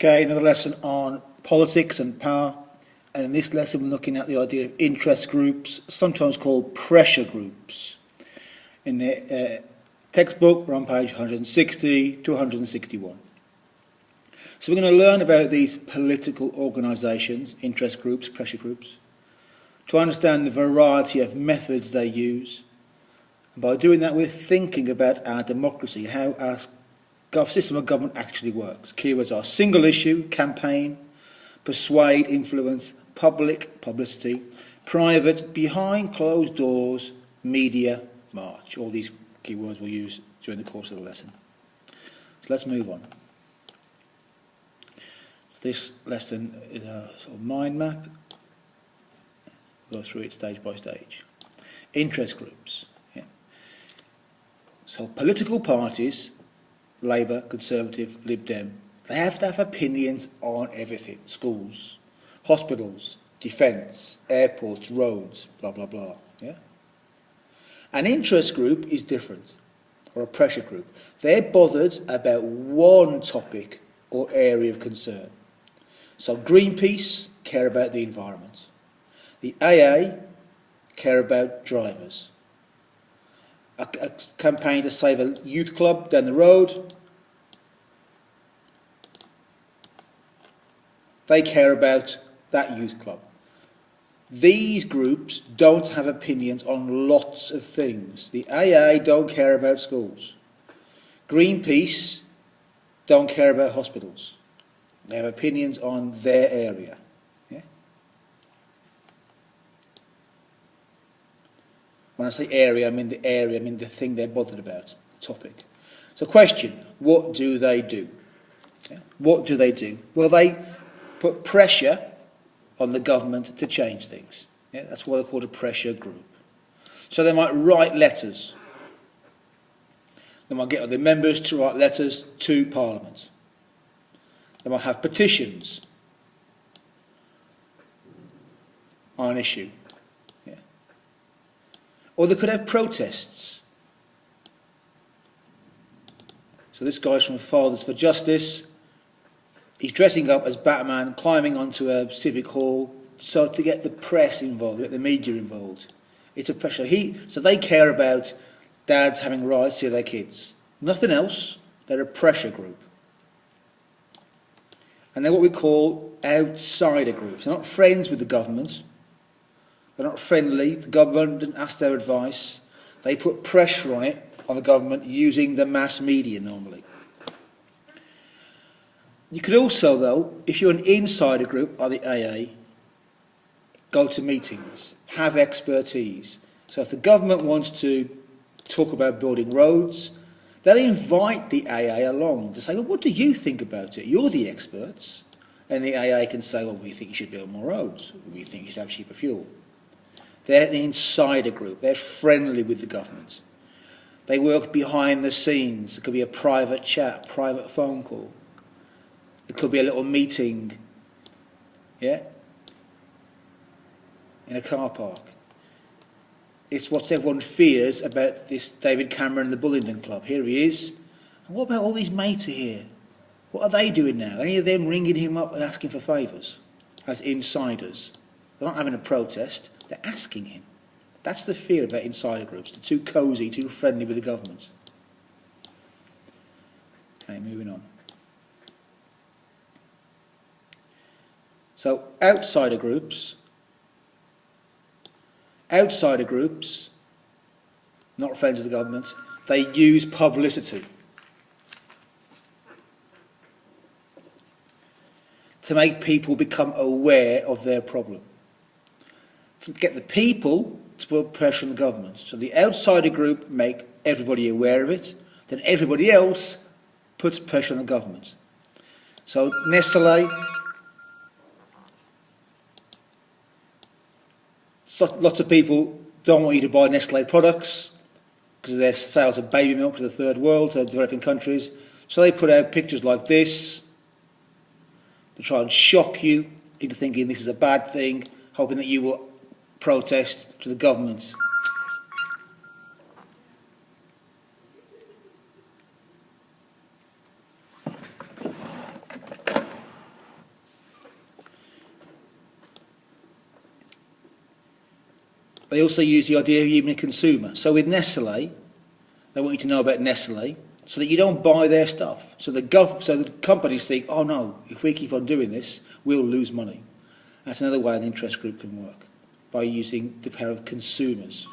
Okay, another lesson on politics and power. And in this lesson, we're looking at the idea of interest groups, sometimes called pressure groups. In the textbook, we're on page 160 to 161. So we're going to learn about these political organisations, interest groups, pressure groups, to understand the variety of methods they use. And by doing that, we're thinking about our democracy, how our system of government actually works. Keywords are single issue, campaign, persuade, influence, public, publicity, private, behind closed doors, media, march. All these keywords we'll use during the course of the lesson. So let's move on. This lesson is a sort of mind map. We'll go through it stage by stage. Interest groups. Yeah. So political parties, Labour, Conservative, Lib Dem, they have to have opinions on everything. Schools, hospitals, defence, airports, roads, blah, blah, blah. Yeah? An interest group is different, or a pressure group. They're bothered about one topic or area of concern. So Greenpeace care about the environment. The AA care about drivers. A campaign to save a youth club down the road, they care about that youth club. These groups don't have opinions on lots of things. The AA don't care about schools. Greenpeace don't care about hospitals. They have opinions on their area. Yeah? When I say area, I mean the area, I mean the thing they're bothered about, the topic. So question, what do they do? Yeah? What do they do? Well, they put pressure on the government to change things. Yeah? That's why they're called a pressure group. So they might write letters. They might get other members to write letters to Parliament. They might have petitions on an issue. Yeah. Or they could have protests. So this guy's from Fathers for Justice. He's dressing up as Batman, climbing onto a civic hall, so to get the press involved, get the media involved. It's a pressure. So they care about dads having rights to their kids. Nothing else. They're a pressure group. And they're what we call outsider groups. They're not friends with the government. They're not friendly. The government didn't ask their advice. They put pressure on the government, using the mass media normally. You could also, though, if you're an insider group like the AA, go to meetings, have expertise. So if the government wants to talk about building roads, they'll invite the AA along to say, well, what do you think about it? You're the experts. And the AA can say, well, we think you should build more roads. We think you should have cheaper fuel. They're an insider group. They're friendly with the government. They work behind the scenes. It could be a private chat, private phone call. It could be a little meeting, yeah, in a car park. It's what everyone fears about this David Cameron and the Bullingdon Club. Here he is. And what about all these mates here? What are they doing now? Any of them ringing him up and asking for favours as insiders? They're not having a protest. They're asking him. That's the fear about insider groups. They're too cosy, too friendly with the government. Okay, moving on. So, outsider groups, not friends of the government, they use publicity to make people become aware of their problem. To get the people to put pressure on the government. So the outsider group make everybody aware of it, then everybody else puts pressure on the government. So Nestlé, lots of people don't want you to buy Nestlé products because of their sales of baby milk to the third world, to developing countries. So they put out pictures like this to try and shock you into thinking this is a bad thing, hoping that you will protest to the government. They also use the idea of even a consumer. So with Nestle, they want you to know about Nestle so that you don't buy their stuff. So the companies think, oh no, if we keep on doing this, we'll lose money. That's another way an interest group can work, by using the power of consumers.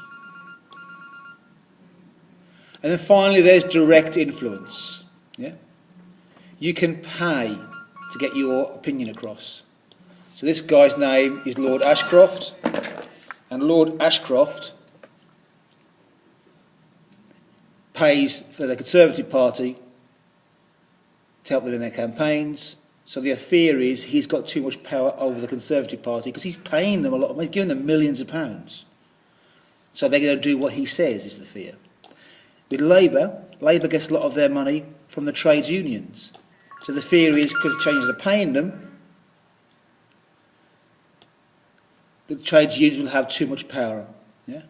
And then finally, there's direct influence. Yeah? You can pay to get your opinion across. So this guy's name is Lord Ashcroft, and Lord Ashcroft pays for the Conservative Party to help them in their campaigns. So the fear is he's got too much power over the Conservative Party because he's paying them a lot of money, he's giving them millions of pounds. So they're going to do what he says, is the fear. With Labour, Labour gets a lot of their money from the trades unions. So the fear is, because the changes are paying them, the trades unions will have too much power. Yeah?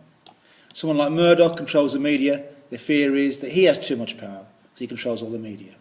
Someone like Murdoch controls the media. The fear is that he has too much power, so he controls all the media.